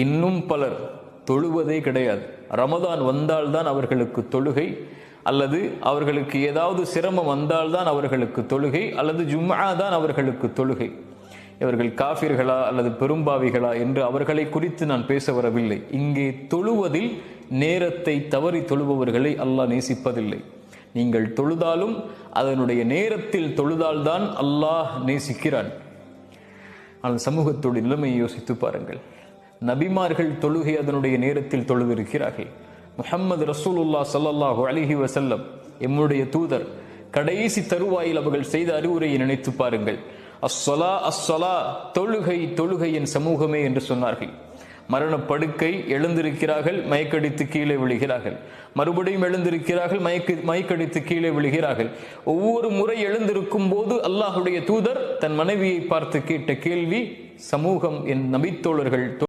இன்னும் பலர் தொழுவதே கிடையாது. ரமதான் வந்தால்தான் அவர்களுக்கு தொழுகை, அல்லது அவர்களுக்கு ஏதாவது சிரமம் வந்தால்தான் அவர்களுக்கு தொழுகை, அல்லது ஜும்ஆ தான் அவர்களுக்கு தொழுகை. இவர்கள் காஃபிர்களா அல்லது பெரும்பாவிகளா என்று அவர்களை குறித்து நான் பேச வரவில்லை. இங்கே தொழுவதில் நேரத்தை தவறி தொழுபவர்களை அல்லாஹ் நேசிப்பதில்லை. நீங்கள் தொழுதாலும் அதனுடைய நேரத்தில் தொழுதால்தான் அல்லாஹ் நேசிக்கிறான். ஆனால் சமூகத்தோடு நிலைமையை யோசித்து பாருங்கள். நபிமார்கள் தொழுகை அதனுடைய நேரத்தில் தொழுதிருக்கிறார்கள். முஹம்மது ரசூலுல்லாஹ் ஸல்லல்லாஹு அலைஹி வஸல்லம் எம்முடைய தூதர் கடைசி தருவாயில் அவர்கள் செய்த அறிவுரையை நினைத்து பாருங்கள். அஸ்ஸலா அஸ்ஸலா, தொழுகை தொழுகை என் சமூகமே என்று சொன்னார்கள். மரணப்படுக்கை, எழுந்திருக்கிறார்கள், மயக்கடித்து கீழே விழுகிறார்கள், மறுபடியும் எழுந்திருக்கிறார்கள், மயக்கடித்து கீழே விழுகிறார்கள். ஒவ்வொரு முறை எழுந்திருக்கும் போது அல்லாஹுடைய தூதர் தன் மனைவியை பார்த்து கேட்ட கேள்வி, சமூகம் என் நபித்தோழர்கள்